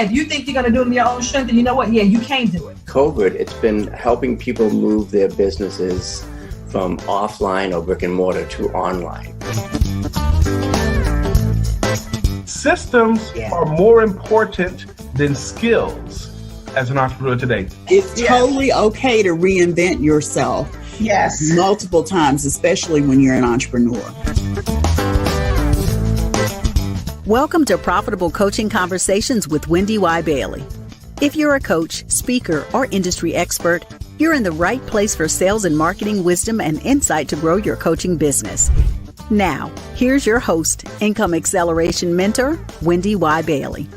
if you think you're going to do it in your own strength, then you know what? Yeah, you can do it. COVID, it's been helping people move their businesses from offline or brick and mortar to online. Systems are more important than skills as an entrepreneur today. It's totally okay to reinvent yourself multiple times, especially when you're an entrepreneur. Welcome to Profitable Coaching Conversations with WendyY Bailey. If you're a coach, speaker, or industry expert, you're in the right place for sales and marketing wisdom and insight to grow your coaching business. Now, here's your host, income acceleration mentor, WendyY Bailey.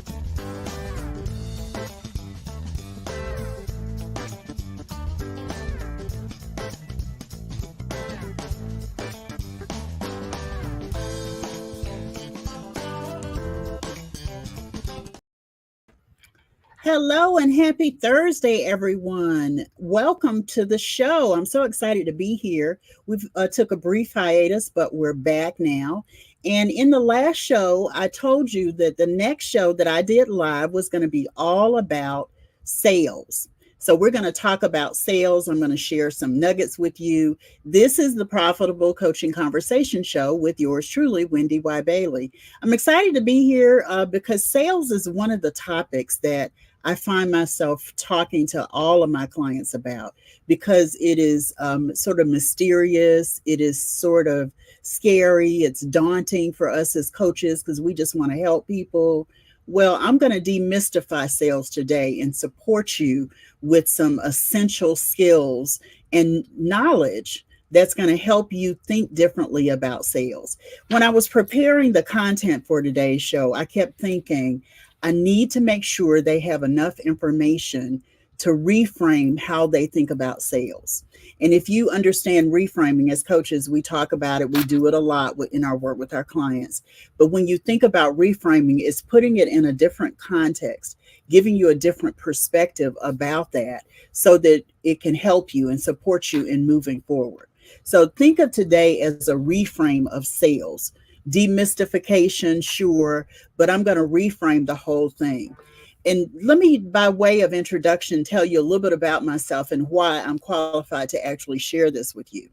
Hello and happy Thursday, everyone. Welcome to the show. I'm so excited to be here. We've took a brief hiatus, but we're back now. And in the last show, I told you that the next show that I did live was going to be all about sales. So we're going to talk about sales. I'm going to share some nuggets with you. This is the Profitable Coaching Conversation Show with yours truly, WendyY Bailey. I'm excited to be here because sales is one of the topics that I find myself talking to all of my clients about because it is sort of mysterious. It is sort of scary. It's daunting for us as coaches because we just want to help people. Well, I'm going to demystify sales today and support you with some essential skills and knowledge that's going to help you think differently about sales. When I was preparing the content for today's show, I kept thinking, I need to make sure they have enough information to reframe how they think about sales. And if you understand reframing as coaches, we talk about it, we do it a lot in our work with our clients. But when you think about reframing, it's putting it in a different context, giving you a different perspective about that so that it can help you and support you in moving forward. So think of today as a reframe of sales. Demystification, sure, but I'm going to reframe the whole thing. And let me, by way of introduction, tell you a little bit about myself and why I'm qualified to actually share this with you.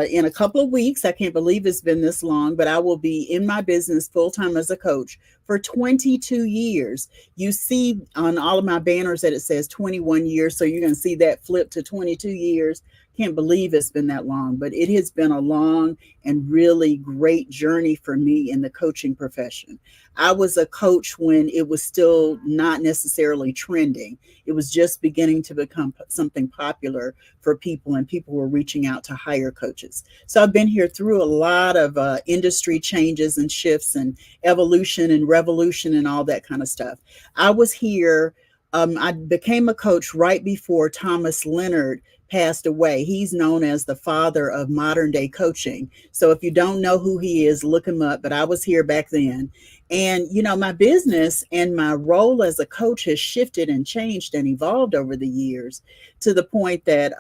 In a couple of weeks, I can't believe it's been this long, but I will be in my business full-time as a coach for 22 years. You see on all of my banners that it says 21 years, so you're going to see that flip to 22 years. Can't believe it's been that long, but it has been a long and really great journey for me in the coaching profession. I was a coach when it was still not necessarily trending. It was just beginning to become something popular for people, and people were reaching out to hire coaches. So I've been here through a lot of industry changes and shifts and evolution and revolution and all that kind of stuff. I was here. I became a coach right before Thomas Leonard passed away. He's known as the father of modern day coaching. So if you don't know who he is, look him up. But I was here back then. And, you know, my business and my role as a coach has shifted and changed and evolved over the years to the point that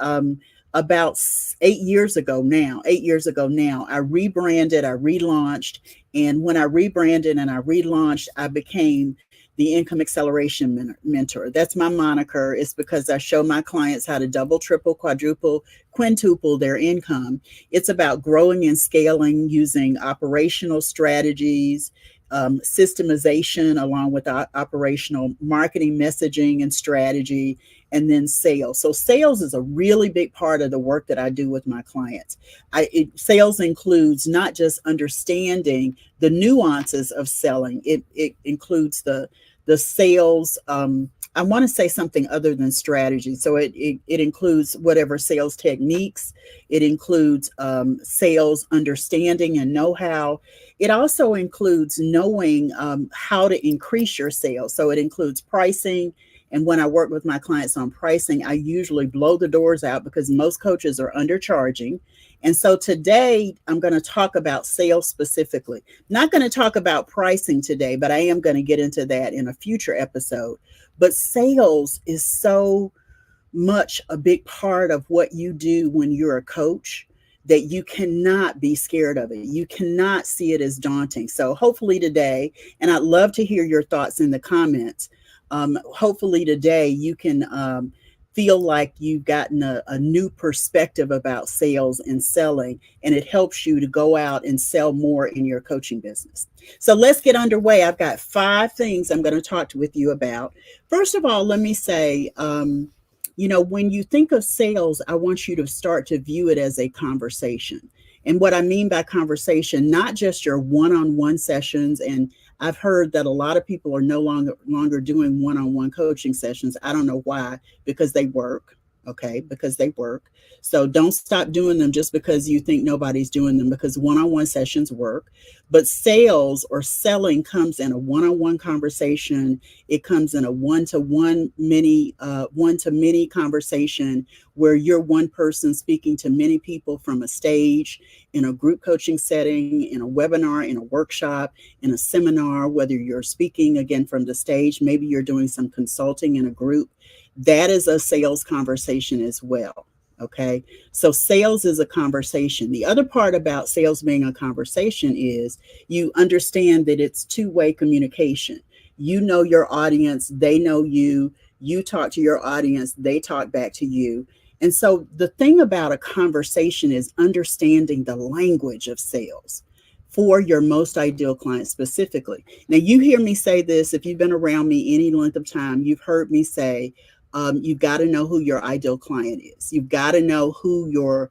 about 8 years ago now, I rebranded, I relaunched. And when I rebranded and I relaunched, I became the Income Acceleration Mentor. That's my moniker. It's because I show my clients how to double, triple, quadruple, quintuple their income. It's about growing and scaling using operational strategies, systemization, along with operational marketing, messaging, and strategy, and then sales. So sales is a really big part of the work that I do with my clients. Sales includes not just understanding the nuances of selling. It includes the sales. I want to say something other than strategy. So it includes whatever sales techniques. It includes sales understanding and know-how. It also includes knowing how to increase your sales. So it includes pricing. And when I work with my clients on pricing, I usually blow the doors out because most coaches are undercharging. And so today I'm going to talk about sales specifically. Not going to talk about pricing today, but I am going to get into that in a future episode. But sales is so much a big part of what you do when you're a coach that you cannot be scared of it. You cannot see it as daunting. So hopefully today, and I'd love to hear your thoughts in the comments, hopefully today you can feel like you've gotten a new perspective about sales and selling, and it helps you to go out and sell more in your coaching business. So let's get underway. I've got 5 things I'm going to talk with you about. First of all, let me say, when you think of sales, I want you to start to view it as a conversation. And what I mean by conversation, not just your one-on-one sessions. And I've heard that a lot of people are no longer doing one-on-one coaching sessions. I don't know why, because they work. Okay, because they work. So don't stop doing them just because you think nobody's doing them, because one-on-one sessions work. But sales or selling comes in a one-on-one conversation. It comes in a one-to-one one-to-many conversation where you're one person speaking to many people from a stage, in a group coaching setting, in a webinar, in a workshop, in a seminar, whether you're speaking again from the stage, maybe you're doing some consulting in a group. That is a sales conversation as well. Okay. So sales is a conversation. The other part about sales being a conversation is you understand that it's two-way communication. You know your audience, they know you, you talk to your audience, they talk back to you. And so the thing about a conversation is understanding the language of sales for your most ideal client specifically. Now, you hear me say this, if you've been around me any length of time, you've heard me say, you've got to know who your ideal client is. You've got to know who your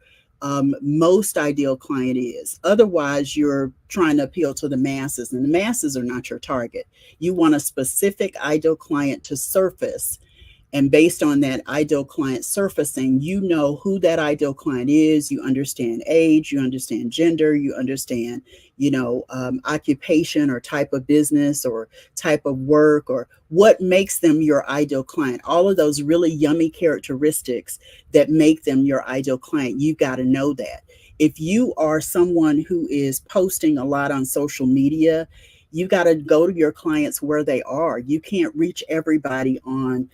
most ideal client is. Otherwise, you're trying to appeal to the masses, and the masses are not your target. You want a specific ideal client to surface. And based on that ideal client surfacing, you know who that ideal client is. You understand age, you understand gender, you understand, occupation or type of business or type of work, or what makes them your ideal client. All of those really yummy characteristics that make them your ideal client. You got to know that. If you are someone who is posting a lot on social media, you got to go to your clients where they are. You can't reach everybody on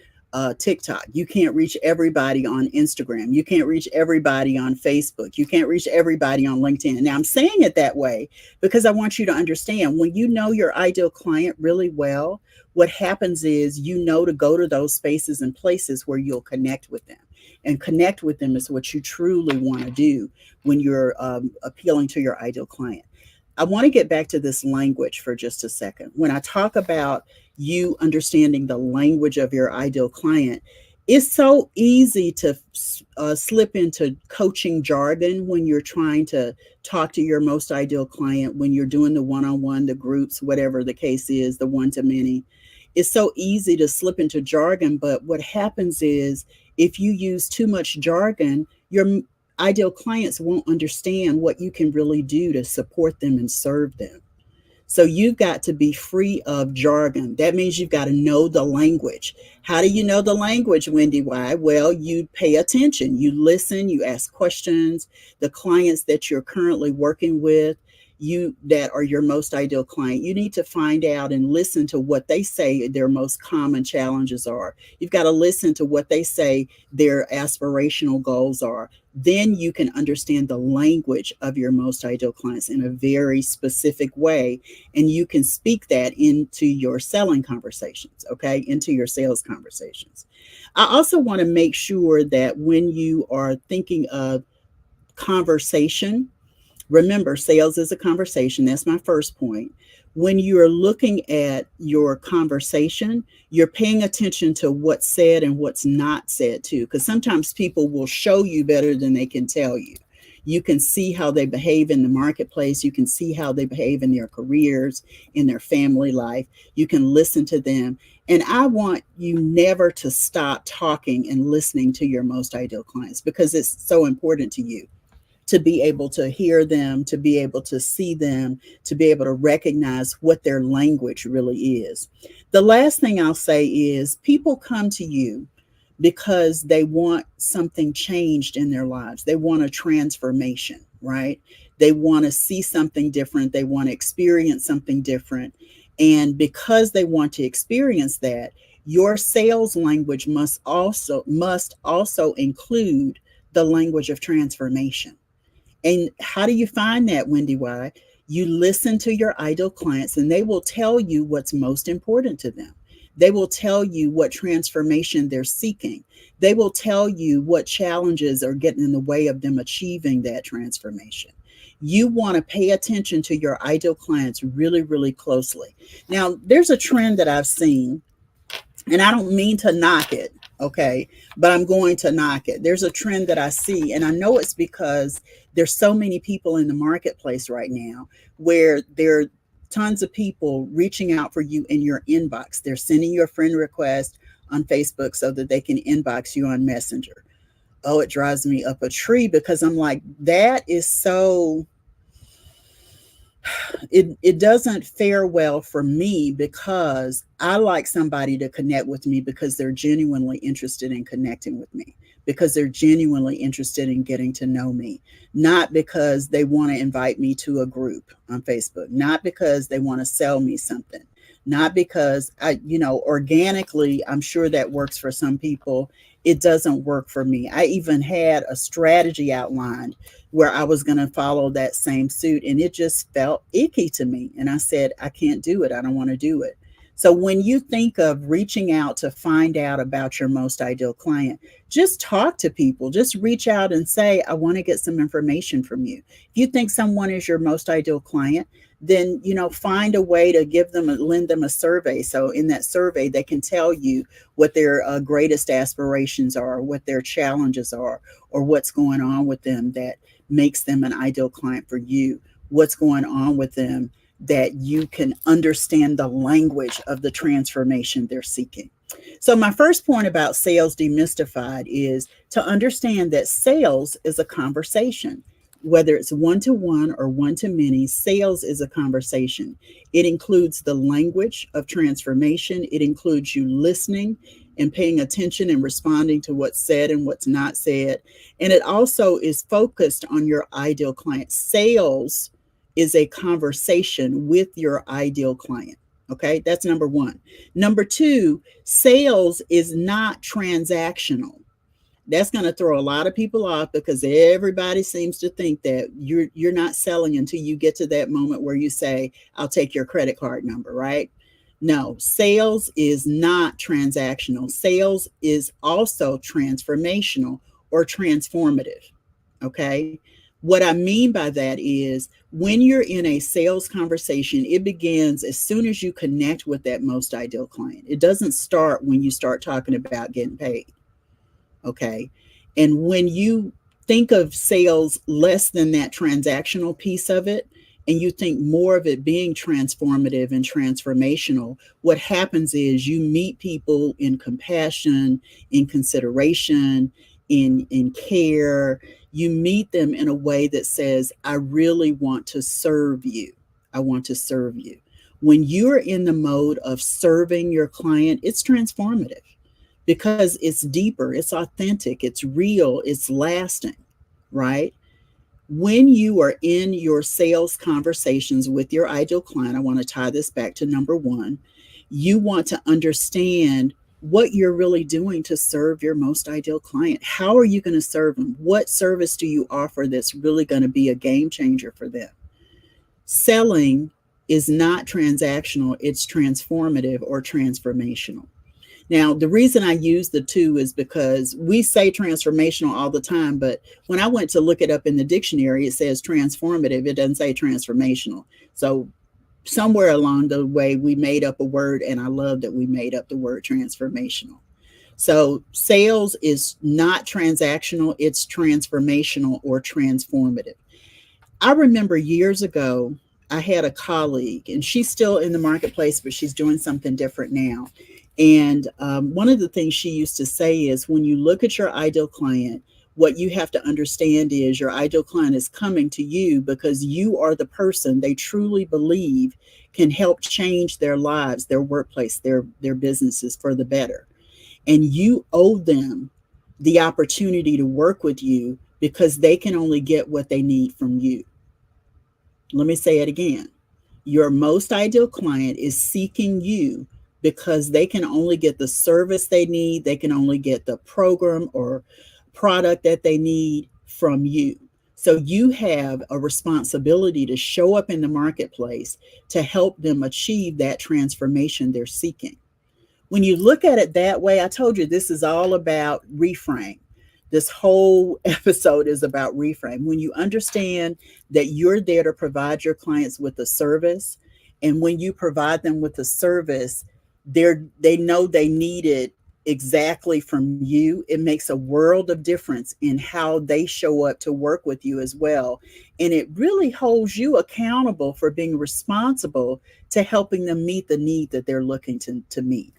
TikTok. You can't reach everybody on Instagram. You can't reach everybody on Facebook. You can't reach everybody on LinkedIn. Now, I'm saying it that way because I want you to understand, when you know your ideal client really well, what happens is you know to go to those spaces and places where you'll connect with them. And connect with them is what you truly want to do when you're appealing to your ideal client. I want to get back to this language for just a second. When I talk about you understanding the language of your ideal client, it's so easy to slip into coaching jargon when you're trying to talk to your most ideal client, when you're doing the one-on-one, the groups, whatever the case is, the one-to-many. It's so easy to slip into jargon, but what happens is if you use too much jargon, your ideal clients won't understand what you can really do to support them and serve them. So you've got to be free of jargon. That means you've got to know the language. How do you know the language, WendyY? Well, you pay attention, you listen, you ask questions. The clients that you're currently working with, that are your most ideal client, you need to find out and listen to what they say their most common challenges are. You've got to listen to what they say their aspirational goals are. Then you can understand the language of your most ideal clients in a very specific way, and you can speak that into your selling conversations, okay, into your sales conversations. I also want to make sure that when you are thinking of conversation, remember, sales is a conversation. That's my first point. When you're looking at your conversation, you're paying attention to what's said and what's not said too, because sometimes people will show you better than they can tell you. You can see how they behave in the marketplace. You can see how they behave in their careers, in their family life. You can listen to them. And I want you never to stop talking and listening to your most ideal clients, because it's so important to you to be able to hear them, to be able to see them, to be able to recognize what their language really is. The last thing I'll say is people come to you because they want something changed in their lives. They want a transformation, right? They want to see something different. They want to experience something different. And because they want to experience that, your sales language must also include the language of transformation. And how do you find that, WendyY? You listen to your ideal clients and they will tell you what's most important to them. They will tell you what transformation they're seeking. They will tell you what challenges are getting in the way of them achieving that transformation. You want to pay attention to your ideal clients really, really closely. Now, there's a trend that I've seen, and I don't mean to knock it, okay, but I'm going to knock it. There's a trend that I see, and I know it's because there's so many people in the marketplace right now where there are tons of people reaching out for you in your inbox. They're sending you a friend request on Facebook so that they can inbox you on Messenger. Oh, it drives me up a tree because I'm like, that is so... It doesn't fare well for me, because I like somebody to connect with me because they're genuinely interested in connecting with me, because they're genuinely interested in getting to know me, not because they want to invite me to a group on Facebook, not because they want to sell me something, not because organically, I'm sure that works for some people. It doesn't work for me. I even had a strategy outlined where I was going to follow that same suit, and it just felt icky to me. And I said, I can't do it. I don't want to do it. So when you think of reaching out to find out about your most ideal client, just talk to people. Just reach out and say, I want to get some information from you. If you think someone is your most ideal client, then, find a way to lend them a survey. So in that survey, they can tell you what their greatest aspirations are, what their challenges are, or what's going on with them that makes them an ideal client for you. What's going on with them that you can understand the language of the transformation they're seeking. So my first point about sales demystified is to understand that sales is a conversation. Whether it's one-to-one or one-to-many, sales is a conversation. It includes the language of transformation. It includes you listening and paying attention and responding to what's said and what's not said. And it also is focused on your ideal client. Sales is a conversation with your ideal client. Okay, that's number one. Number two, sales is not transactional. That's going to throw a lot of people off, because everybody seems to think that you're not selling until you get to that moment where you say, I'll take your credit card number, right? No, sales is not transactional. Sales is also transformational or transformative. Okay. What I mean by that is, when you're in a sales conversation, it begins as soon as you connect with that most ideal client. It doesn't start when you start talking about getting paid. Okay. And when you think of sales less than that transactional piece of it, and you think more of it being transformative and transformational, what happens is you meet people in compassion, in consideration, in care. You meet them in a way that says, I really want to serve you. I want to serve you. When you're in the mode of serving your client, it's transformative, because it's deeper, it's authentic, it's real, it's lasting, right? When you are in your sales conversations with your ideal client, I want to tie this back to number one, you want to understand what you're really doing to serve your most ideal client. How are you going to serve them? What service do you offer that's really going to be a game changer for them? Selling is not transactional, it's transformative or transformational. Now, the reason I use the two is because we say transformational all the time, but when I went to look it up in the dictionary, it says transformative. It doesn't say transformational. So somewhere along the way, we made up a word, and I love that we made up the word transformational. So sales is not transactional, it's transformational or transformative. I remember years ago, I had a colleague, and she's still in the marketplace, but she's doing something different now. And one of the things she used to say is, when you look at your ideal client, what you have to understand is your ideal client is coming to you because you are the person they truly believe can help change their lives, their workplace, their businesses for the better. And you owe them the opportunity to work with you because they can only get what they need from you. Let me say it again. Your most ideal client is seeking you because they can only get the service they need. They can only get the program or product that they need from you. So you have a responsibility to show up in the marketplace to help them achieve that transformation they're seeking. When you look at it that way, I told you this is all about reframe. This whole episode is about reframe. When you understand that you're there to provide your clients with a service, and when you provide them with a service, they know they need it exactly from you. It makes a world of difference in how they show up to work with you as well. And it really holds you accountable for being responsible to helping them meet the need that they're looking to meet.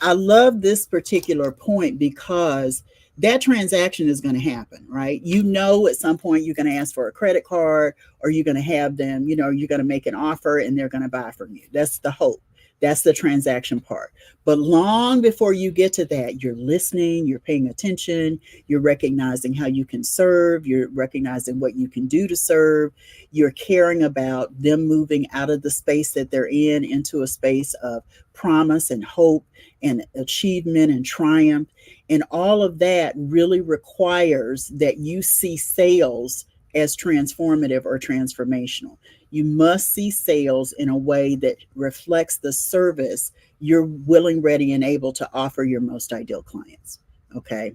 I love this particular point because that transaction is going to happen, right? You know, at some point you're going to ask for a credit card, or you're going to have them, you're going to make an offer and they're going to buy from you. That's the hope. That's the transaction part. But long before you get to that, you're listening, you're paying attention, you're recognizing how you can serve, you're recognizing what you can do to serve, you're caring about them moving out of the space that they're in into a space of promise and hope and achievement and triumph. And all of that really requires that you see sales as transformative or transformational. You must see sales in a way that reflects the service you're willing, ready, and able to offer your most ideal clients. Okay.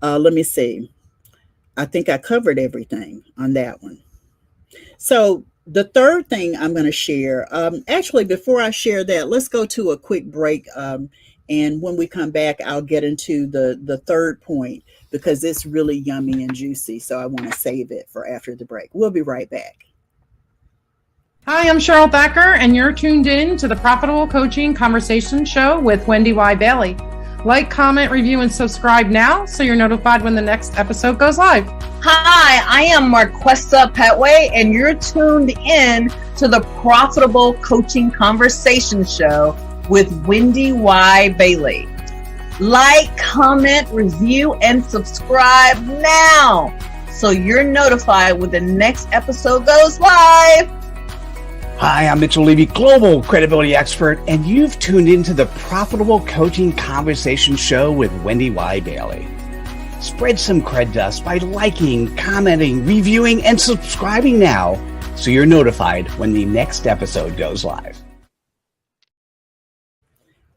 Let me see. I think I covered everything on that one. So the third thing I'm going to share, actually, before I share that, let's go to a quick break. And when we come back, I'll get into the third point because it's really yummy and juicy. So I want to save it for after the break. We'll be right back. Hi, I'm Cheryl Thacker, and you're tuned in to the Profitable Coaching Conversation Show with WendyY Bailey. Like, comment, review, and subscribe now so you're notified when the next episode goes live. Hi, I am Marquessa Petway, and you're tuned in to the Profitable Coaching Conversation Show with WendyY Bailey. Like, comment, review, and subscribe now so you're notified when the next episode goes live. Hi, I'm Mitchell Levy, global credibility expert, and you've tuned into the Profitable Coaching Conversation Show with WendyY Bailey. Spread some cred dust by liking, commenting, reviewing, and subscribing now so you're notified when the next episode goes live.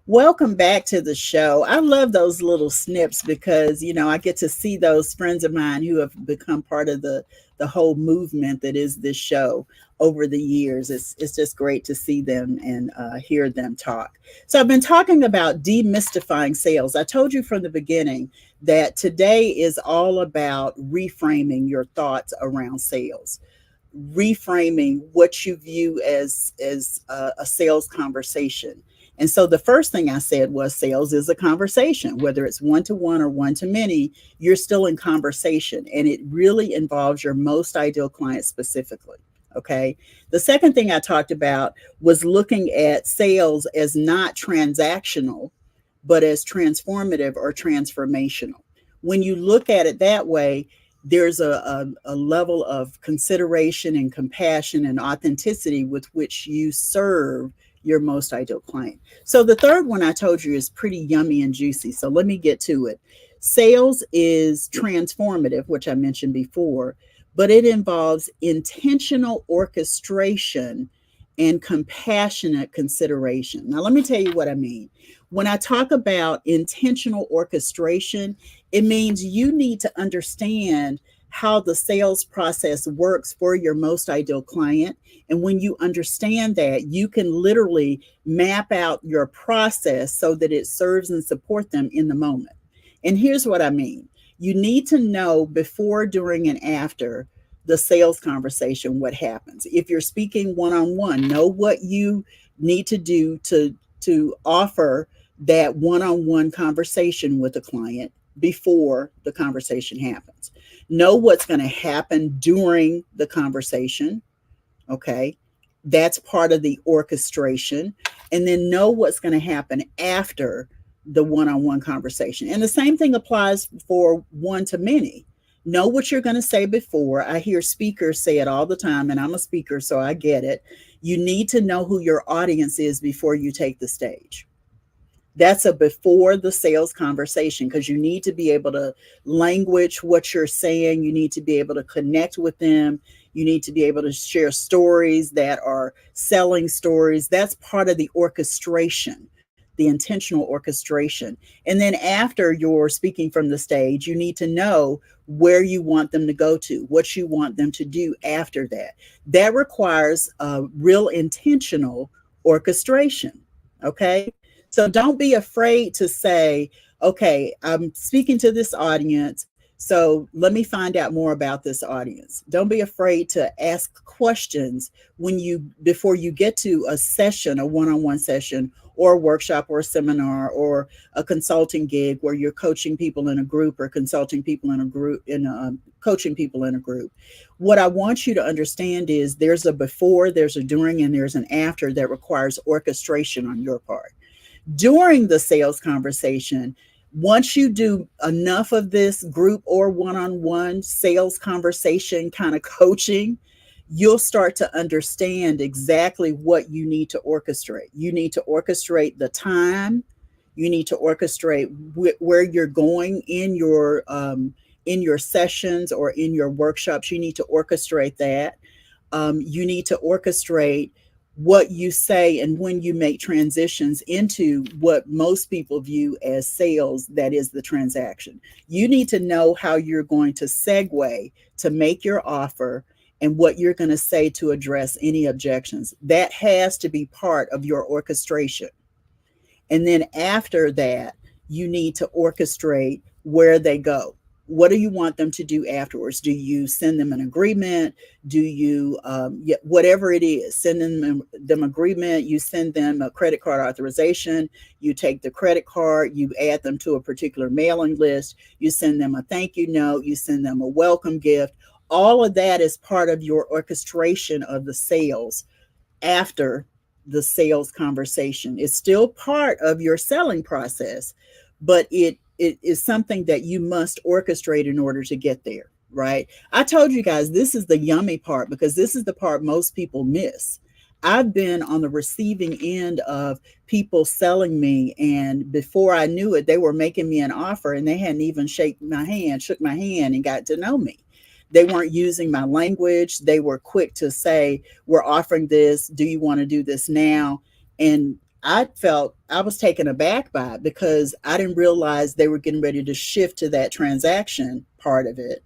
Welcome back to the show. I love those little snips because, I get to see those friends of mine who have become part of the whole movement that is this show over the years. It's just great to see them and hear them talk. So I've been talking about demystifying sales. I told you from the beginning that today is all about reframing your thoughts around sales, reframing what you view as a sales conversation. And so the first thing I said was sales is a conversation, whether it's one-to-one or one-to-many, you're still in conversation, and it really involves your most ideal client specifically. Okay. The second thing I talked about was looking at sales as not transactional, but as transformative or transformational. When you look at it that way, there's a level of consideration and compassion and authenticity with which you serve your most ideal client. So the third one I told you is pretty yummy and juicy. So let me get to it. Sales is transformative, which I mentioned before, but it involves intentional orchestration and compassionate consideration. Now, let me tell you what I mean. When I talk about intentional orchestration, it means you need to understand how the sales process works for your most ideal client. And when you understand that, you can literally map out your process so that it serves and supports them in the moment. And here's what I mean. You need to know before, during, and after the sales conversation what happens. If you're speaking one-on-one, know what you need to do to offer that one-on-one conversation with the client before the conversation happens. Know what's going to happen during the conversation. Okay. That's part of the orchestration. And then know what's going to happen after the one-on-one conversation. And the same thing applies for one-to-many. Know what you're going to say before. I hear speakers say it all the time, and I'm a speaker, so I get it. You need to know who your audience is before you take the stage. That's a before the sales conversation, because you need to be able to language what you're saying. You need to be able to connect with them. You need to be able to share stories that are selling stories. That's part of the orchestration. the intentional orchestration. And then after you're speaking from the stage, you need to know where you want them to go to, what you want them to do after that. That requires a real intentional orchestration. Okay. So don't be afraid to say, okay, I'm speaking to this audience. So let me find out more about this audience. Don't be afraid to ask questions before you get to a session, a one-on-one session, or a workshop, or a seminar, or a consulting gig where you're coaching people in a group, or consulting people in a group, coaching people in a group. What I want you to understand is there's a before, there's a during, and there's an after that requires orchestration on your part. During the sales conversation, once you do enough of this group or one-on-one sales conversation kind of coaching, you'll start to understand exactly what you need to orchestrate. You need to orchestrate the time. You need to orchestrate where you're going in your sessions or in your workshops. You need to orchestrate that. You need to orchestrate what you say and when you make transitions into what most people view as sales, that is the transaction. You need to know how you're going to segue to make your offer and what you're going to say to address any objections. That has to be part of your orchestration. And then after that, you need to orchestrate where they go. What do you want them to do afterwards? Do you send them an agreement? Do you, whatever it is, send them agreement, you send them a credit card authorization, you take the credit card, you add them to a particular mailing list, you send them a thank you note, you send them a welcome gift. All of that is part of your orchestration of the sales after the sales conversation. It's still part of your selling process, but it is something that you must orchestrate in order to get there, right? I told you guys, this is the yummy part, because this is the part most people miss. I've been on the receiving end of people selling me, and before I knew it, they were making me an offer and they hadn't even shook my hand and got to know me. They weren't using my language. They were quick to say, we're offering this. Do you want to do this now? And I felt I was taken aback by it, because I didn't realize they were getting ready to shift to that transaction part of it.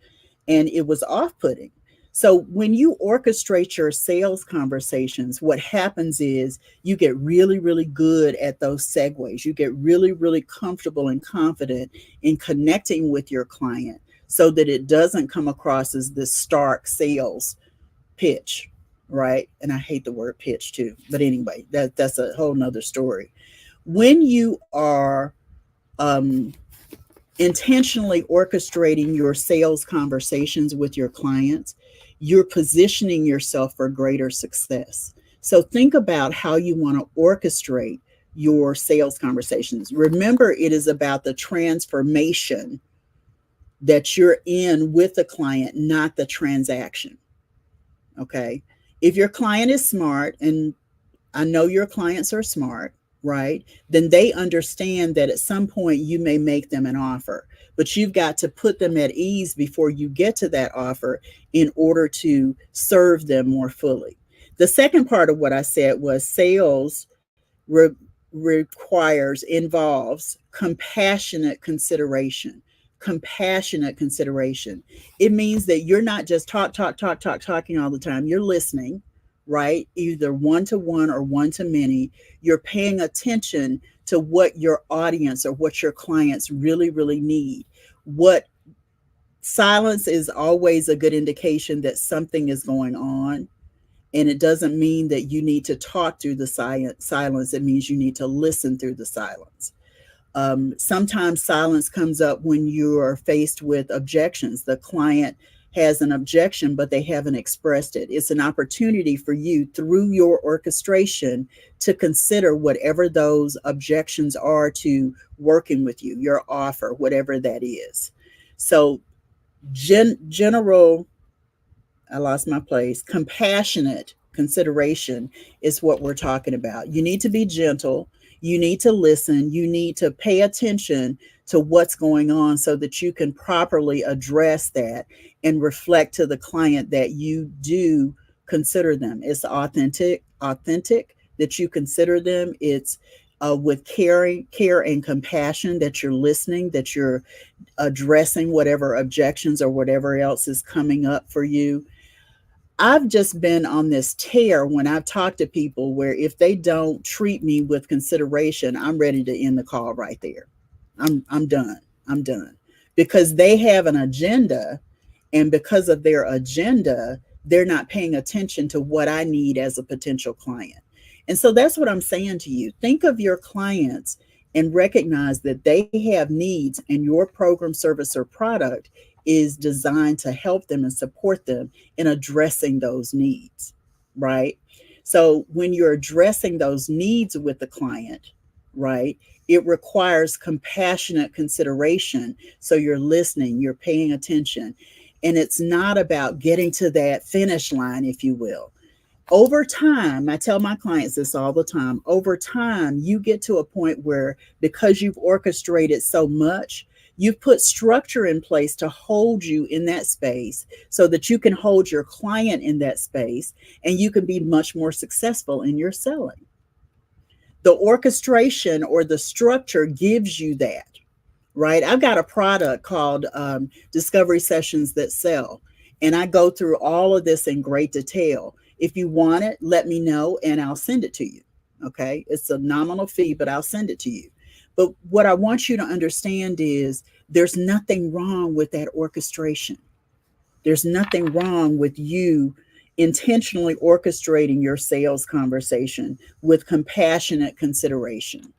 And it was off-putting. So when you orchestrate your sales conversations, what happens is you get really, really good at those segues. You get really, really comfortable and confident in connecting with your client so that it doesn't come across as this stark sales pitch. Right. And I hate the word pitch too. But anyway, that's a whole nother story. When you are intentionally orchestrating your sales conversations with your clients, you're positioning yourself for greater success. So think about how you want to orchestrate your sales conversations. Remember, it is about the transformation that you're in with the client, not the transaction. Okay. If your client is smart, and I know your clients are smart, right? Then they understand that at some point you may make them an offer, but you've got to put them at ease before you get to that offer in order to serve them more fully. The second part of what I said was sales involves compassionate consideration. Compassionate consideration. It means that you're not just talking all the time. You're listening, right? Either one-to-one or one-to-many. You're paying attention to what your audience or what your clients really, really need. What silence is always a good indication that something is going on. And it doesn't mean that you need to talk through the silence. It means you need to listen through the silence. Sometimes silence comes up when you are faced with objections. The client has an objection, but they haven't expressed it. It's an opportunity for you through your orchestration to consider whatever those objections are to working with you, your offer, whatever that is. So compassionate consideration is what we're talking about. You need to be gentle. You need to listen. You need to pay attention to what's going on so that you can properly address that and reflect to the client that you do consider them. It's authentic that you consider them. It's with care and compassion, that you're listening, that you're addressing whatever objections or whatever else is coming up for you. I've just been on this tear when I've talked to people where if they don't treat me with consideration, I'm ready to end the call right there. I'm done. I'm done. Because they have an agenda, and because of their agenda, they're not paying attention to what I need as a potential client. And so that's what I'm saying to you. Think of your clients and recognize that they have needs, and your program, service, or product is designed to help them and support them in addressing those needs, right? So when you're addressing those needs with the client, right, it requires compassionate consideration. So you're listening, you're paying attention, and it's not about getting to that finish line, if you will. Over time, I tell my clients this all the time, over time, you get to a point where, because you've orchestrated so much, you've put structure in place to hold you in that space so that you can hold your client in that space, and you can be much more successful in your selling. The orchestration or the structure gives you that, right? I've got a product called Discovery Sessions That Sell, and I go through all of this in great detail. If you want it, let me know and I'll send it to you. Okay. It's a nominal fee, but I'll send it to you. But what I want you to understand is there's nothing wrong with that orchestration. There's nothing wrong with you intentionally orchestrating your sales conversation with compassionate consideration,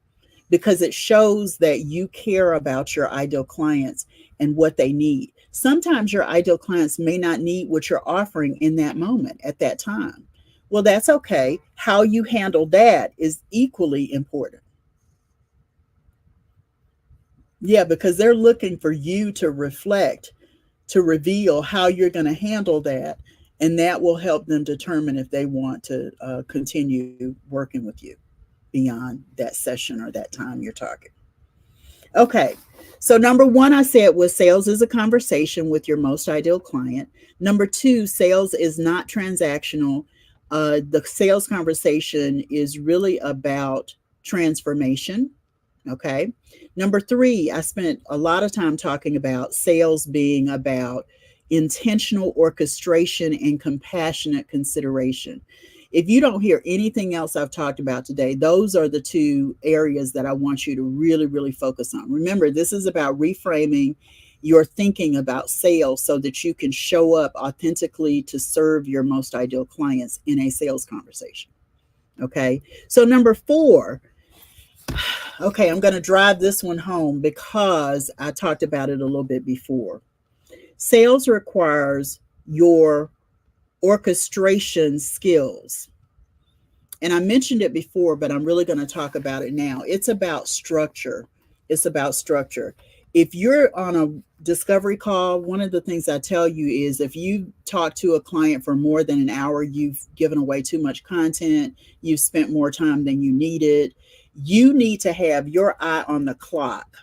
because it shows that you care about your ideal clients and what they need. Sometimes your ideal clients may not need what you're offering in that moment at that time. Well, that's okay. How you handle that is equally important. Yeah, because they're looking for you to reflect, to reveal how you're going to handle that. And that will help them determine if they want to continue working with you beyond that session or that time you're talking. Okay. So number one, I said, was sales is a conversation with your most ideal client. Number two, sales is not transactional. The sales conversation is really about transformation. Okay. Number three, I spent a lot of time talking about sales being about intentional orchestration and compassionate consideration. If you don't hear anything else I've talked about today, those are the two areas that I want you to really, really focus on. Remember, this is about reframing your thinking about sales so that you can show up authentically to serve your most ideal clients in a sales conversation. Okay. So number four, okay, I'm going to drive this one home because I talked about it a little bit before. Sales requires your orchestration skills. And I mentioned it before, but I'm really going to talk about it now. It's about structure. It's about structure. If you're on a discovery call, one of the things I tell you is if you talk to a client for more than an hour, you've given away too much content, you've spent more time than you needed, you need to have your eye on the clock.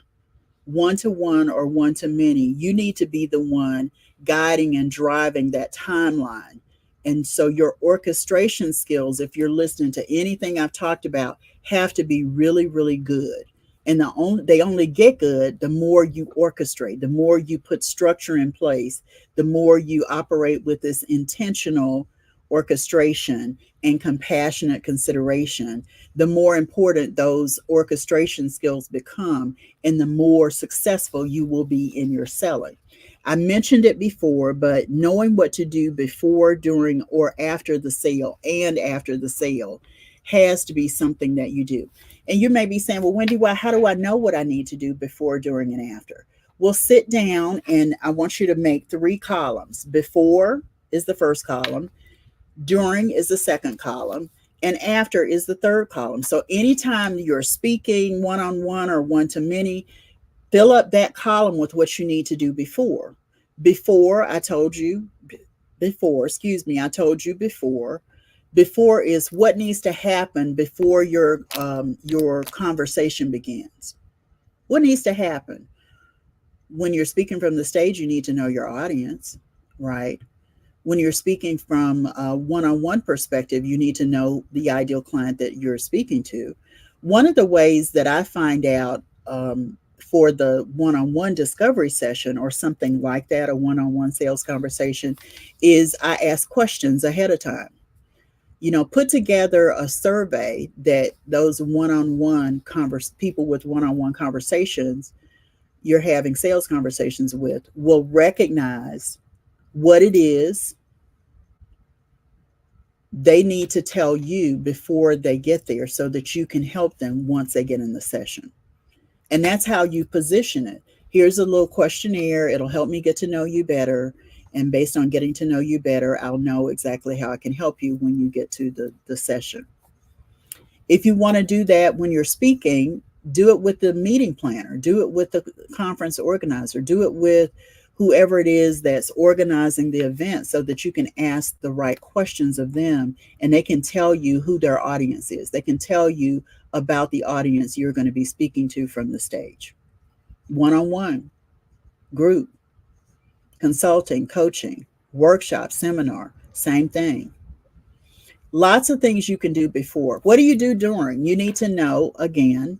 One-to-one or one-to-many, you need to be the one guiding and driving that timeline. And so your orchestration skills, if you're listening to anything I've talked about, have to be really, really good. And they only get good the more you orchestrate, the more you put structure in place, the more you operate with this intentional orchestration and compassionate consideration, the more important those orchestration skills become and the more successful you will be in your selling. I mentioned it before, but knowing what to do before, during, or after the sale and after the sale has to be something that you do. And you may be saying, well, Wendy, how do I know what I need to do before, during, and after? Well, sit down and I want you to make 3 columns. Before is the first column. During is the second column, and after is the third column. So anytime you're speaking one-on-one or one-to-many, fill up that column with what you need to do before. Before is what needs to happen before your conversation begins. What needs to happen? When you're speaking from the stage, you need to know your audience, right? When you're speaking from a one-on-one perspective, you need to know the ideal client that you're speaking to. One of the ways that I find out for the one-on-one discovery session or something like that, a one-on-one sales conversation, is I ask questions ahead of time. Put together a survey that those one-on-one people with one-on-one conversations you're having sales conversations with will recognize what it is they need to tell you before they get there so that you can help them once they get in the session. And that's how you position it. Here's a little questionnaire. It'll help me get to know you better. And based on getting to know you better, I'll know exactly how I can help you when you get to the session. If you want to do that when you're speaking, do it with the meeting planner, do it with the conference organizer, do it with whoever it is that's organizing the event so that you can ask the right questions of them and they can tell you who their audience is. They can tell you about the audience you're going to be speaking to from the stage. One-on-one, group, consulting, coaching, workshop, seminar, same thing. Lots of things you can do before. What do you do during? You need to know, again,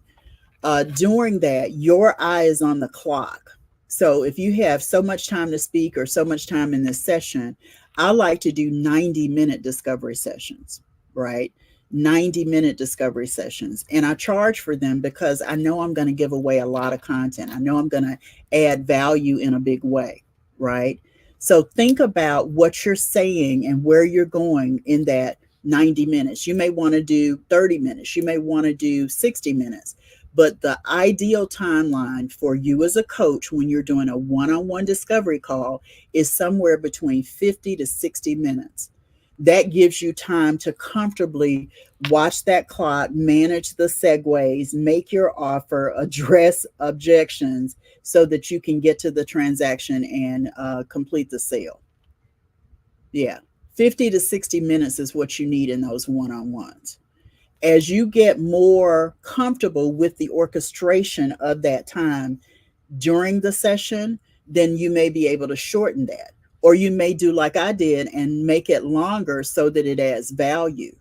during that, your eye is on the clock. So if you have so much time to speak or so much time in this session, I like to do 90-minute discovery sessions, right? 90-minute discovery sessions. And I charge for them because I know I'm going to give away a lot of content. I know I'm going to add value in a big way, right? So think about what you're saying and where you're going in that 90 minutes. You may want to do 30 minutes. You may want to do 60 minutes. But the ideal timeline for you as a coach when you're doing a one-on-one discovery call is somewhere between 50 to 60 minutes. That gives you time to comfortably watch that clock, manage the segues, make your offer, address objections so that you can get to the transaction and complete the sale. Yeah, 50 to 60 minutes is what you need in those one-on-ones. As you get more comfortable with the orchestration of that time during the session, then you may be able to shorten that. Or you may do like I did and make it longer so that it adds value,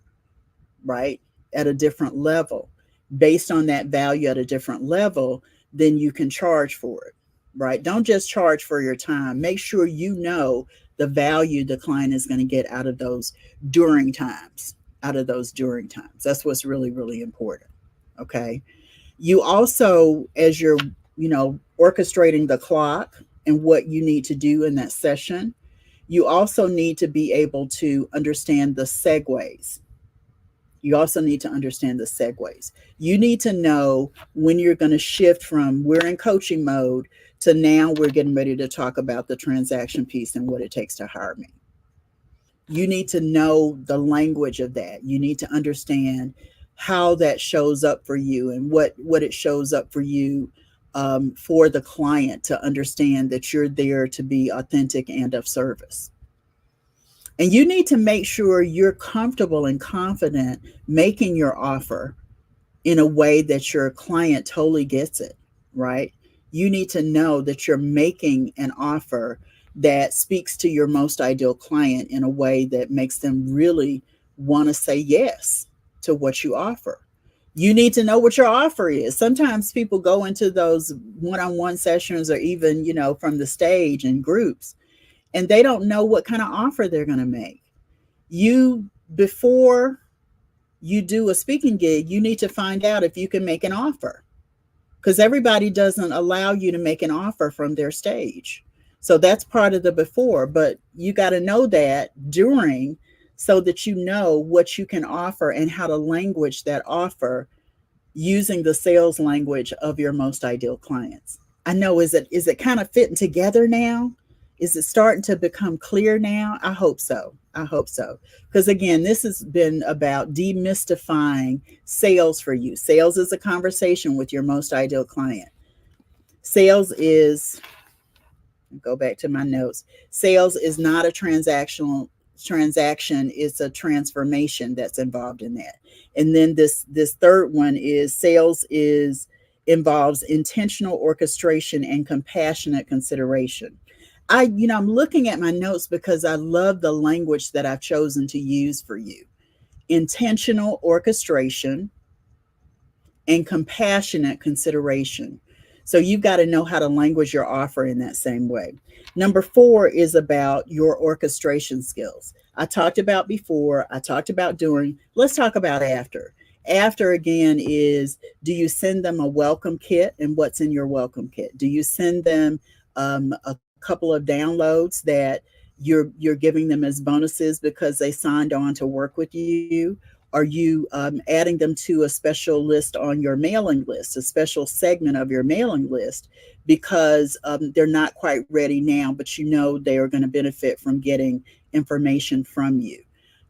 right? At a different level. Based on that value at a different level, then you can charge for it, right? Don't just charge for your time. Make sure you know the value the client is going to get out of those during times. That's what's really, really important. Okay. You also, as you're, orchestrating the clock and what you need to do in that session, you also need to be able to understand the segues. You need to know when you're going to shift from we're in coaching mode to now we're getting ready to talk about the transaction piece and what it takes to hire me. You need to know the language of that. You need to understand how that shows up for you and what it shows up for you for the client to understand that you're there to be authentic and of service. And you need to make sure you're comfortable and confident making your offer in a way that your client totally gets it, right? You need to know that you're making an offer that speaks to your most ideal client in a way that makes them really want to say yes to what you offer. You need to know what your offer is. Sometimes people go into those one-on-one sessions or even, from the stage in groups, and they don't know what kind of offer they're going to make. Before you do a speaking gig, you need to find out if you can make an offer, because everybody doesn't allow you to make an offer from their stage. So that's part of the before, but you got to know that during so that you know what you can offer and how to language that offer using the sales language of your most ideal clients. I know, is it kind of fitting together now? Is it starting to become clear now? I hope so. Because again, this has been about demystifying sales for you. Sales is a conversation with your most ideal client. Sales is, go back to my notes. Sales is not a transaction. It's a transformation that's involved in that. And then this third one is sales involves intentional orchestration and compassionate consideration. I'm looking at my notes because I love the language that I've chosen to use for you. Intentional orchestration and compassionate consideration. So you've got to know how to language your offer in that same way. Number 4 is about your orchestration skills. I talked about before, I talked about during. Let's talk about after. After, again, is, do you send them a welcome kit, and what's in your welcome kit? Do you send them a couple of downloads that you're giving them as bonuses because they signed on to work with you? Are you adding them to a special list on your mailing list, a special segment of your mailing list, because they're not quite ready now, but you know they are going to benefit from getting information from you?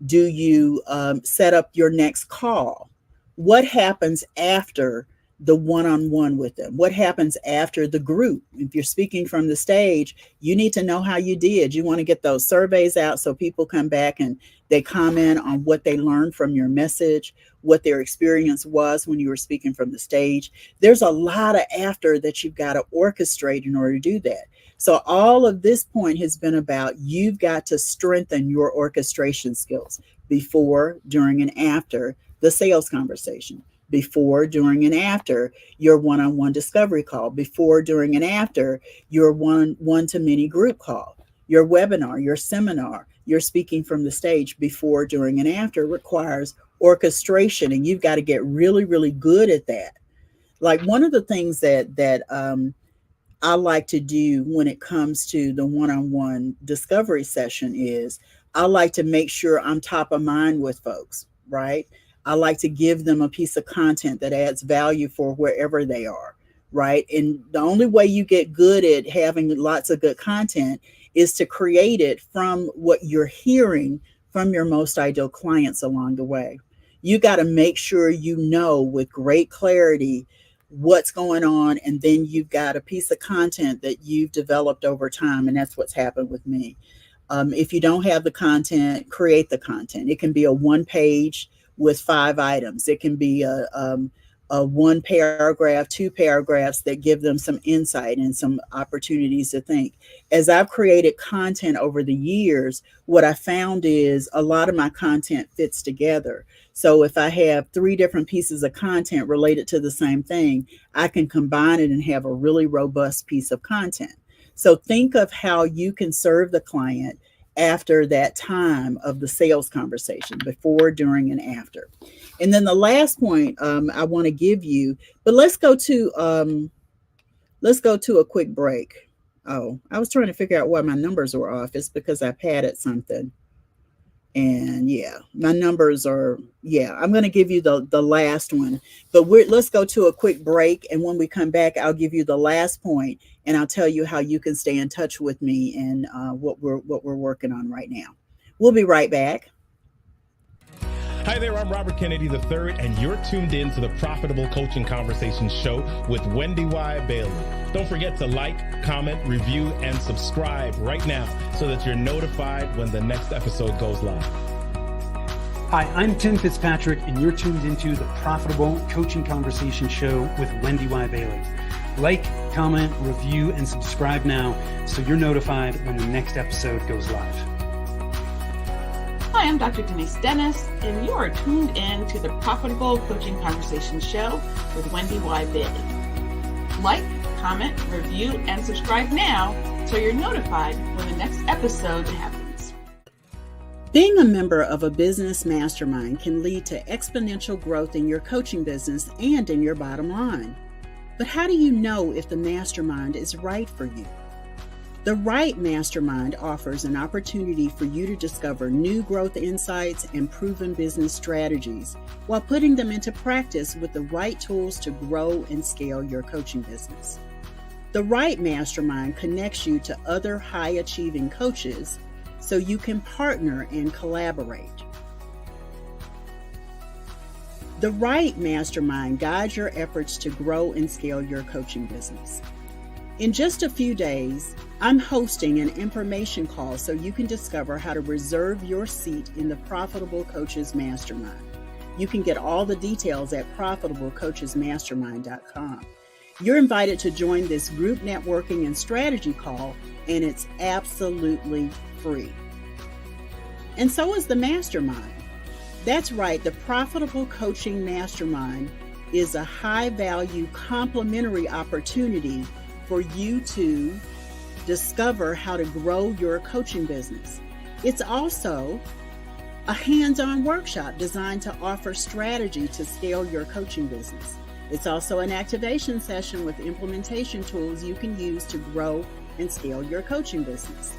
Do you set up your next call? What happens after the one-on-one with them? What happens after the group? If you're speaking from the stage, you need to know how you did. You want to get those surveys out so people come back and they comment on what they learned from your message, what their experience was when you were speaking from the stage. There's a lot of after that you've got to orchestrate in order to do that. So all of this point has been about, you've got to strengthen your orchestration skills before, during, and after the sales conversation. Before, during, and after your one-on-one discovery call. Before, during, and after your one-to-many group call. Your webinar, your seminar, your speaking from the stage. Before, during, and after requires orchestration, and you've got to get really, really good at that. Like, one of the things that I like to do when it comes to the one-on-one discovery session is, I like to make sure I'm top of mind with folks, right? I like to give them a piece of content that adds value for wherever they are, right? And the only way you get good at having lots of good content is to create it from what you're hearing from your most ideal clients along the way. You got to make sure you know with great clarity what's going on, and then you've got a piece of content that you've developed over time, and that's what's happened with me. If you don't have the content, create the content. It can be a 1-page with 5 items. It can be a 1 paragraph, 2 paragraphs that give them some insight and some opportunities to think. As I've created content over the years, what I found is a lot of my content fits together. So if I have 3 different pieces of content related to the same thing, I can combine it and have a really robust piece of content. So think of how you can serve the client after that time of the sales conversation, before, during, and after. And then the last point I want to give you, but let's go to a quick break. Oh, I was trying to figure out why my numbers were off. It's because I padded something. And yeah, my numbers are, I'm going to give you the last one, but let's go to a quick break. And when we come back, I'll give you the last point, and I'll tell you how you can stay in touch with me and what we're working on right now. We'll be right back. Hi there, I'm Robert Kennedy III, and you're tuned in to the Profitable Coaching Conversations Show with WendyY Bailey. Don't forget to like, comment, review, and subscribe right now so that you're notified when the next episode goes live. Hi, I'm Tim Fitzpatrick, and you're tuned into the Profitable Coaching Conversations Show with WendyY Bailey. Like, comment, review, and subscribe now so you're notified when the next episode goes live. Hi, I'm Dr. Denise Dennis, and you are tuned in to the Profitable Coaching Conversations Show with WendyY Bailey. Like, comment, review, and subscribe now so you're notified when the next episode happens. Being a member of a business mastermind can lead to exponential growth in your coaching business and in your bottom line. But how do you know if the mastermind is right for you? The right mastermind offers an opportunity for you to discover new growth insights and proven business strategies while putting them into practice with the right tools to grow and scale your coaching business. The right mastermind connects you to other high-achieving coaches so you can partner and collaborate. The right mastermind guides your efforts to grow and scale your coaching business. In just a few days, I'm hosting an information call so you can discover how to reserve your seat in the Profitable Coaches Mastermind. You can get all the details at profitablecoachesmastermind.com. You're invited to join this group networking and strategy call, and it's absolutely free. And so is the mastermind. That's right, the Profitable Coaching Mastermind is a high value complementary opportunity for you to discover how to grow your coaching business. It's also a hands-on workshop designed to offer strategy to scale your coaching business. It's also an activation session with implementation tools you can use to grow and scale your coaching business.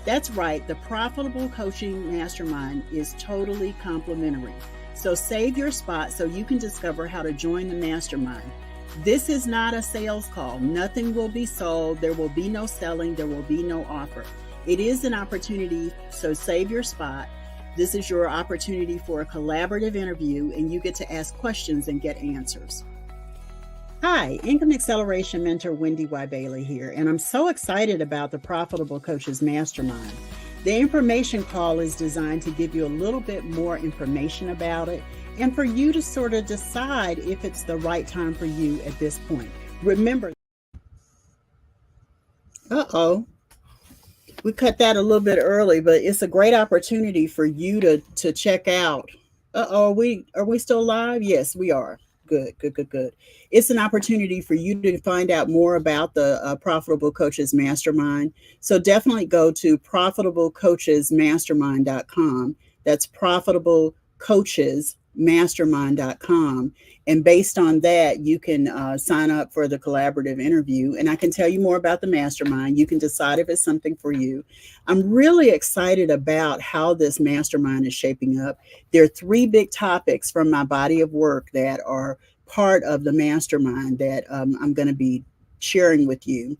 That's right, the Profitable Coaching Mastermind is totally complimentary. So save your spot so you can discover how to join the mastermind. This is not a sales call. Nothing will be sold. There will be no selling. There will be no offer. It is an opportunity, so save your spot. This is your opportunity for a collaborative interview, and you get to ask questions and get answers. Hi, Income Acceleration Mentor WendyY Bailey here, and I'm so excited about the Profitable Coaches Mastermind. The information call is designed to give you a little bit more information about it and for you to sort of decide if it's the right time for you at this point. Remember, we cut that a little bit early, but it's a great opportunity for you to check out. Are we still live? Yes, we are. Good. It's an opportunity for you to find out more about the Profitable Coaches Mastermind. So definitely go to profitablecoachesmastermind.com. That's profitablecoachesmastermind.com. And based on that, you can sign up for the collaborative interview. And I can tell you more about the mastermind. You can decide if it's something for you. I'm really excited about how this mastermind is shaping up. There are 3 big topics from my body of work that are part of the mastermind that I'm going to be sharing with you.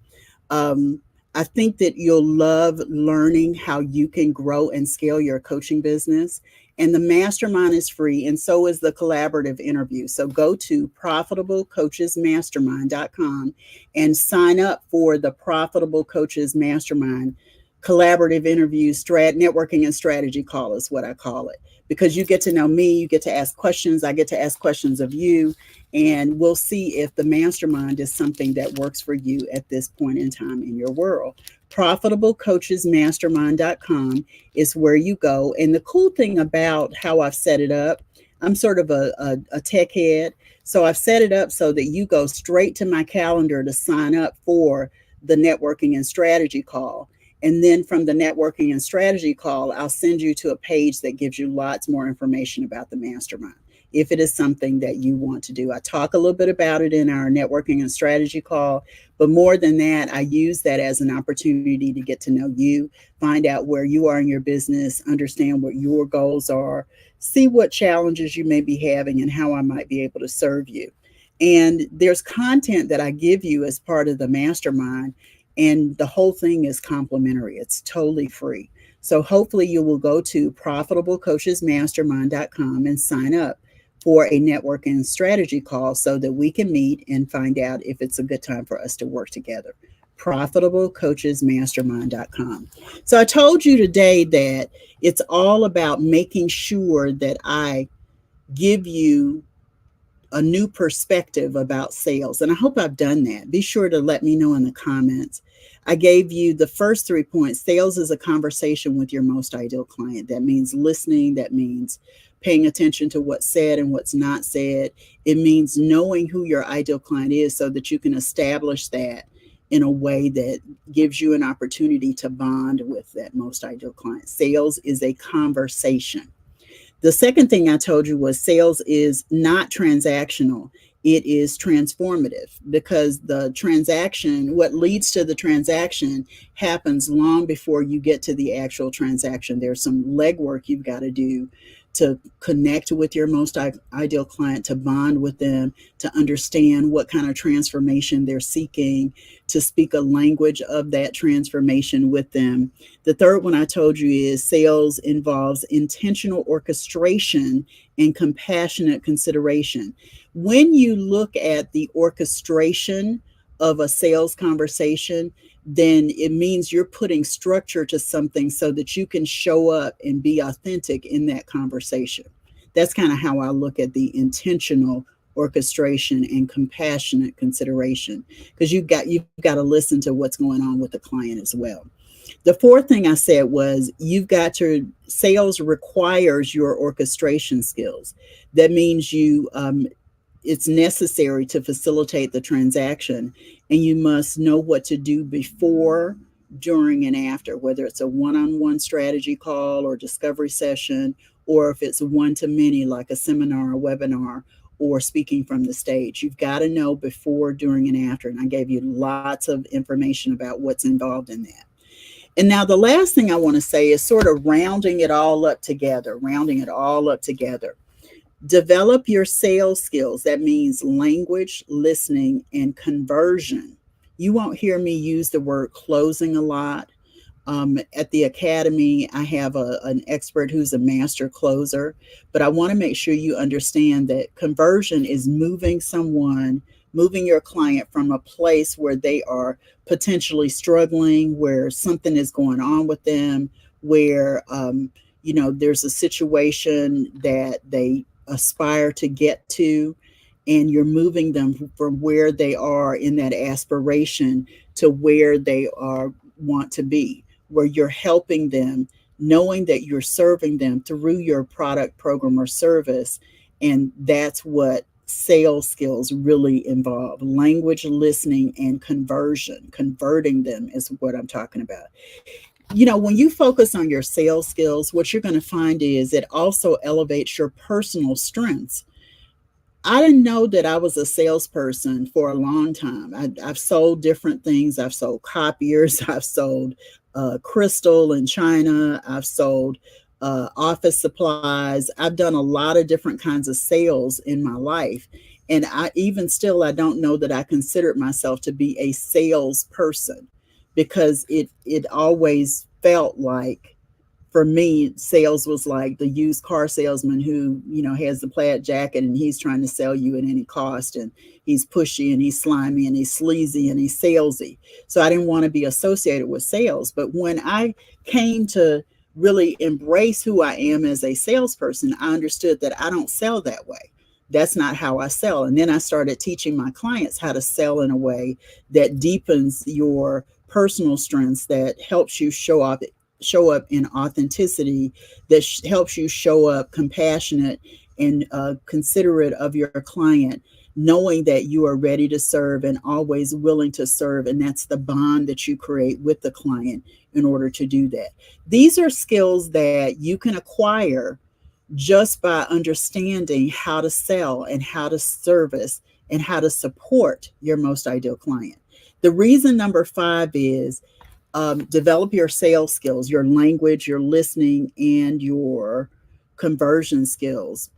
I think that you'll love learning how you can grow and scale your coaching business. And the mastermind is free, and so is the collaborative interview. So go to profitablecoachesmastermind.com and sign up for the Profitable Coaches Mastermind collaborative interview, networking and strategy call is what I call it. Because you get to know me, you get to ask questions, I get to ask questions of you, and we'll see if the mastermind is something that works for you at this point in time in your world. profitablecoachesmastermind.com is where you go. And the cool thing about how I've set it up, I'm sort of a tech head. So I've set it up so that you go straight to my calendar to sign up for the networking and strategy call. And then from the networking and strategy call, I'll send you to a page that gives you lots more information about the mastermind, if it is something that you want to do. I talk a little bit about it in our networking and strategy call, but more than that, I use that as an opportunity to get to know you, find out where you are in your business, understand what your goals are, see what challenges you may be having and how I might be able to serve you. And there's content that I give you as part of the mastermind, and the whole thing is complimentary. It's totally free. So hopefully you will go to profitablecoachesmastermind.com and sign up for a networking and strategy call so that we can meet and find out if it's a good time for us to work together. profitablecoachesmastermind.com. So I told you today that it's all about making sure that I give you a new perspective about sales. And I hope I've done that. Be sure to let me know in the comments. I gave you the first 3 points. Sales is a conversation with your most ideal client. That means listening. That means paying attention to what's said and what's not said. It means knowing who your ideal client is so that you can establish that in a way that gives you an opportunity to bond with that most ideal client. Sales is a conversation. The second thing I told you was sales is not transactional. It is transformative, because the transaction, what leads to the transaction, happens long before you get to the actual transaction. There's some legwork you've got to do to connect with your most ideal client, to bond with them, to understand what kind of transformation they're seeking, to speak a language of that transformation with them. The third one I told you is sales involves intentional orchestration and compassionate consideration. When you look at the orchestration of a sales conversation, then it means you're putting structure to something so that you can show up and be authentic in that conversation. That's kind of how I look at the intentional orchestration and compassionate consideration, because you've got to listen to what's going on with the client as well. The fourth thing I said was sales requires your orchestration skills. That means you it's necessary to facilitate the transaction, and you must know what to do before, during, and after, whether it's a one-on-one strategy call or discovery session, or if it's one-to-many like a seminar or webinar or speaking from the stage. You've got to know before, during, and after. And I gave you lots of information about what's involved in that. And now the last thing I want to say is sort of rounding it all up together. Develop your sales skills. That means language, listening, and conversion. You won't hear me use the word closing a lot. At the Academy, I have an expert who's a master closer, but I want to make sure you understand that conversion is moving your client from a place where they are potentially struggling, where something is going on with them, where, there's a situation that they aspire to get to, and you're moving them from where they are in that aspiration to where they want to be, where you're helping them, knowing that you're serving them through your product, program, or service. And that's what sales skills really involve: language, listening, and conversion. Converting them is what I'm talking about. When you focus on your sales skills, what you're going to find is it also elevates your personal strengths. I didn't know that I was a salesperson for a long time. I've sold different things. I've sold copiers. I've sold crystal in China. I've sold office supplies. I've done a lot of different kinds of sales in my life. And I don't know that I considered myself to be a salesperson, because it always felt like, for me, sales was like the used car salesman who, has the plaid jacket and he's trying to sell you at any cost, and he's pushy and he's slimy and he's sleazy and he's salesy. So I didn't want to be associated with sales. But when I came to really embrace who I am as a salesperson, I understood that I don't sell that way. That's not how I sell. And then I started teaching my clients how to sell in a way that deepens your personal strengths, that helps you show up in authenticity, that helps you show up compassionate and considerate of your client, knowing that you are ready to serve and always willing to serve. And that's the bond that you create with the client in order to do that. These are skills that you can acquire just by understanding how to sell and how to service and how to support your most ideal client. The reason number 5 is develop your sales skills, your language, your listening, and your conversion skills,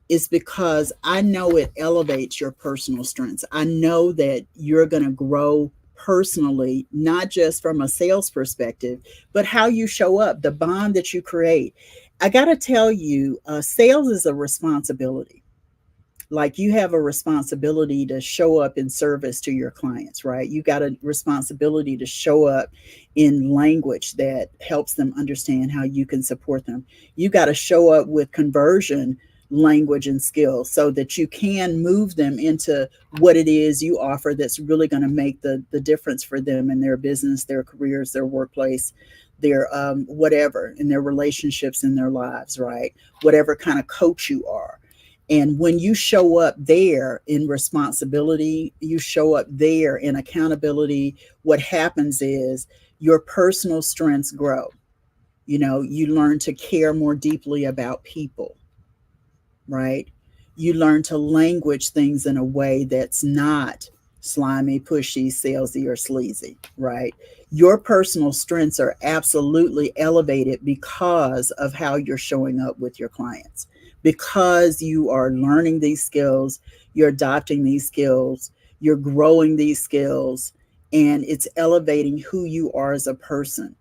is because I know it elevates your personal strengths. I know that you're going to grow personally, not just from a sales perspective, but how you show up, the bond that you create. I got to tell you, sales is a responsibility. Like, you have a responsibility to show up in service to your clients, right? You got a responsibility to show up in language that helps them understand how you can support them. You got to show up with conversion language and skills so that you can move them into what it is you offer that's really going to make the difference for them in their business, their careers, their workplace, their whatever, in their relationships, in their lives, right? Whatever kind of coach you are. And when you show up there in responsibility, you show up there in accountability, what happens is your personal strengths grow. You learn to care more deeply about people, right? You learn to language things in a way that's not slimy, pushy, salesy, or sleazy, right? Your personal strengths are absolutely elevated because of how you're showing up with your clients. Because you are learning these skills, you're adopting these skills, you're growing these skills, and it's elevating who you are as a person.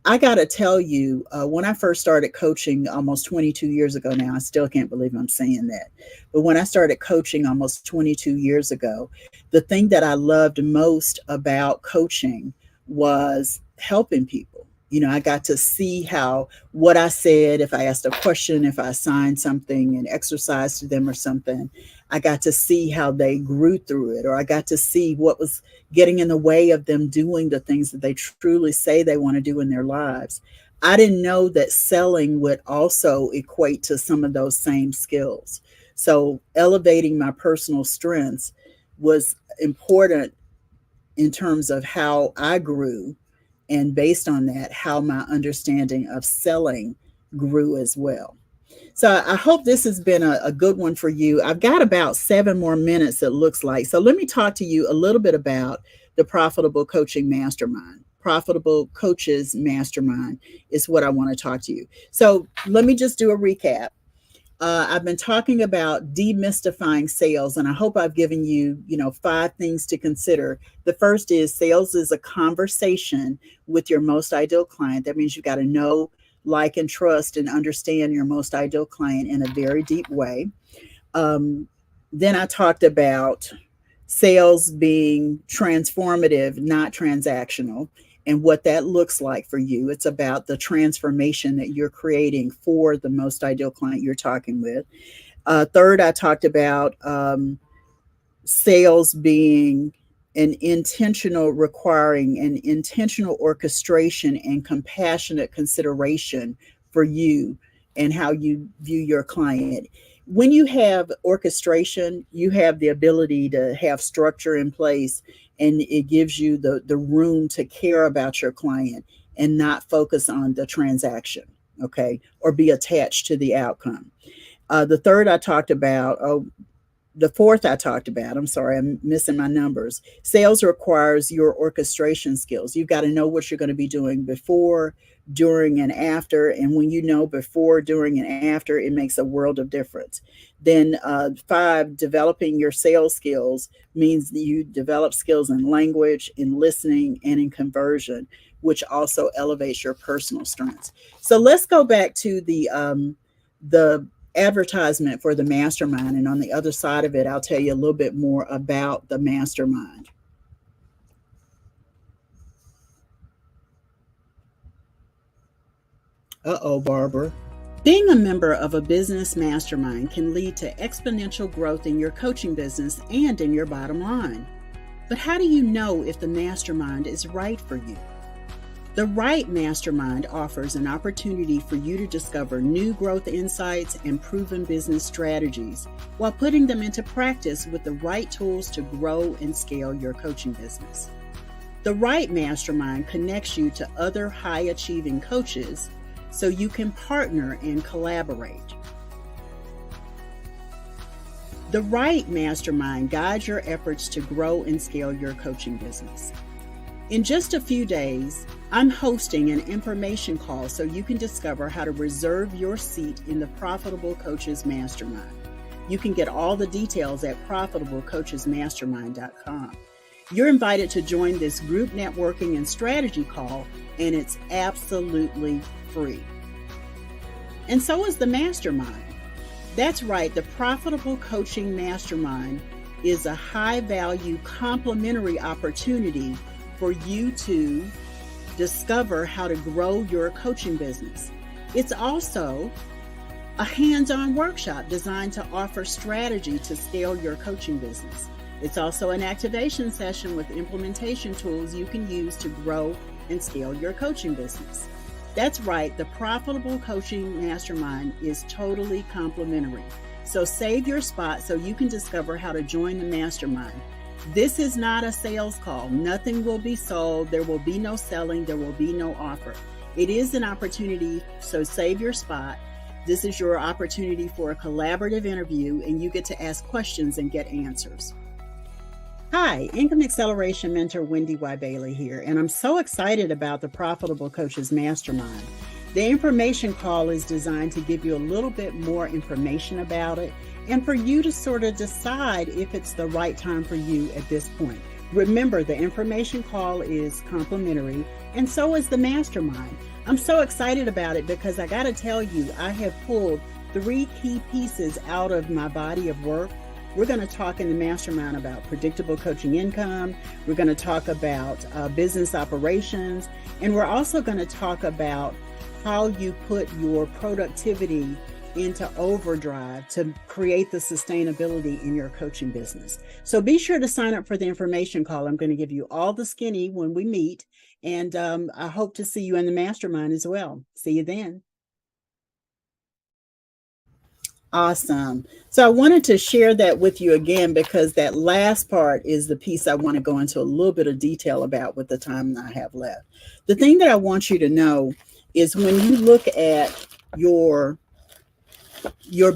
I got to tell you, when I first started coaching almost 22 years ago now, I still can't believe I'm saying that. But when I started coaching almost 22 years ago, the thing that I loved most about coaching was helping people. I got to see how what I said, if I asked a question, if I assigned something and exercised to them or something, I got to see how they grew through it, or I got to see what was getting in the way of them doing the things that they truly say they want to do in their lives. I didn't know that selling would also equate to some of those same skills. So elevating my personal strengths was important in terms of how I grew, and based on that, how my understanding of selling grew as well. So I hope this has been a good one for you. I've got about 7 more minutes, it looks like. So let me talk to you a little bit about the Profitable Coaching Mastermind. Profitable Coaches Mastermind is what I want to talk to you. So let me just do a recap. I've been talking about demystifying sales, and I hope I've given you, 5 things to consider. The first is sales is a conversation with your most ideal client. That means you got to know, like, and trust and understand your most ideal client in a very deep way. Then I talked about sales being transformative, not transactional, and what that looks like for you. It's about the transformation that you're creating for the most ideal client you're talking with. Third, I talked about sales being requiring an intentional orchestration and compassionate consideration for you and how you view your client. When you have orchestration, you have the ability to have structure in place, and it gives you the room to care about your client and not focus on the transaction, okay, or be attached to the outcome. The fourth I talked about, I'm sorry, I'm missing my numbers. Sales requires your orchestration skills. You've got to know what you're going to be doing before, during, and after. And when you know before, during, and after, it makes a world of difference. Then 5, developing your sales skills means that you develop skills in language, in listening, and in conversion, which also elevates your personal strengths. So let's go back to the advertisement for the mastermind, and on the other side of it, I'll tell you a little bit more about the mastermind. Barbara. Being a member of a business mastermind can lead to exponential growth in your coaching business and in your bottom line. But how do you know if the mastermind is right for you? The right mastermind offers an opportunity for you to discover new growth insights and proven business strategies while putting them into practice with the right tools to grow and scale your coaching business. The right mastermind connects you to other high-achieving coaches so you can partner and collaborate. The right mastermind guides your efforts to grow and scale your coaching business. In just a few days, I'm hosting an information call so you can discover how to reserve your seat in the Profitable Coaches Mastermind. You can get all the details at profitablecoachesmastermind.com. You're invited to join this group networking and strategy call, and it's absolutely free. And so is the mastermind. That's right, the Profitable Coaching Mastermind is a high-value complementary opportunity for you to discover how to grow your coaching business. It's also a hands-on workshop designed to offer strategy to scale your coaching business. It's also an activation session with implementation tools you can use to grow and scale your coaching business. That's right, the Profitable Coaching Mastermind is totally complimentary. So save your spot so you can discover how to join the mastermind. This is not a sales call. Nothing will be sold. There will be no selling. There will be no offer. It is an opportunity, so save your spot. This is your opportunity for a collaborative interview, and you get to ask questions and get answers. Hi, Income Acceleration Mentor WendyY Bailey here, and I'm so excited about the Profitable Coaches Mastermind. The information call is designed to give you a little bit more information about it and for you to sort of decide if it's the right time for you at this point. Remember, the information call is complimentary, and so is the mastermind. I'm so excited about it because I got to tell you, I have pulled 3 key pieces out of my body of work. We're going to talk in the mastermind about predictable coaching income. We're going to talk about business operations, and we're also going to talk about how you put your productivity into overdrive to create the sustainability in your coaching business. So be sure to sign up for the information call. I'm going to give you all the skinny when we meet, and I hope to see you in the mastermind as well. See you then. Awesome. So I wanted to share that with you again because that last part is the piece I want to go into a little bit of detail about with the time that I have left. The thing that I want you to know is when you look at your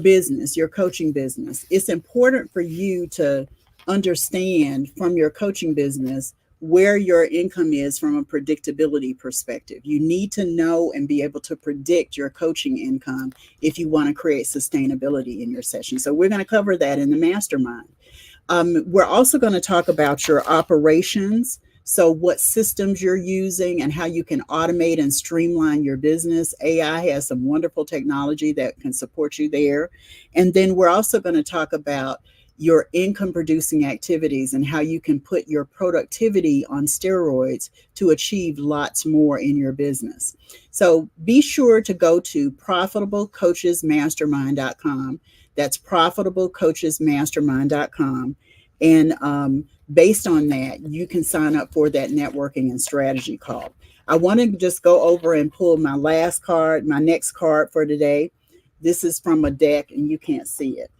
business, your coaching business, it's important for you to understand from your coaching business where your income is from a predictability perspective. You need to know and be able to predict your coaching income if you want to create sustainability in your session. So we're going to cover that in the mastermind. We're also going to talk about your operations. So what systems you're using and how you can automate and streamline your business. AI has some wonderful technology that can support you there. And then we're also going to talk about your income producing activities and how you can put your productivity on steroids to achieve lots more in your business. So be sure to go to profitablecoachesmastermind.com. That's profitablecoachesmastermind.com. And based on that, you can sign up for that networking and strategy call. I want to just go over and pull my last card, my next card for today. This is from a deck and you can't see it.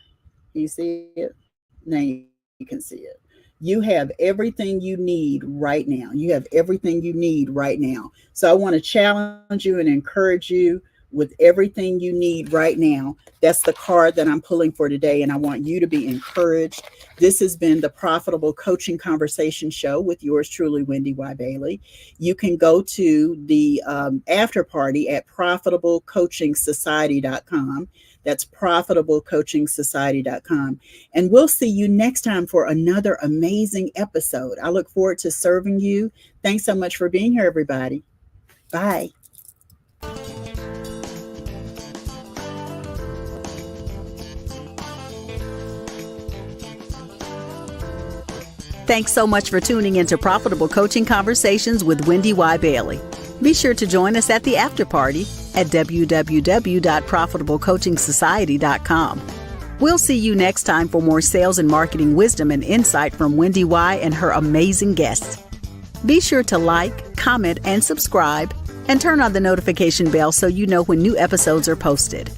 You see it? Now you can see it. You have everything you need right now. You have everything you need right now. So I want to challenge you and encourage you with everything you need right now. That's the card that I'm pulling for today, and I want you to be encouraged. This has been the Profitable Coaching Conversation Show with yours truly, WendyY Bailey. You can go to the after party at profitablecoachingsociety.com. That's profitablecoachingsociety.com. And we'll see you next time for another amazing episode. I look forward to serving you. Thanks so much for being here, everybody. Bye. Thanks so much for tuning into Profitable Coaching Conversations with WendyY Bailey. Be sure to join us at the after party at www.profitablecoachingsociety.com. We'll see you next time for more sales and marketing wisdom and insight from WendyY and her amazing guests. Be sure to like, comment, and subscribe, and turn on the notification bell so you know when new episodes are posted.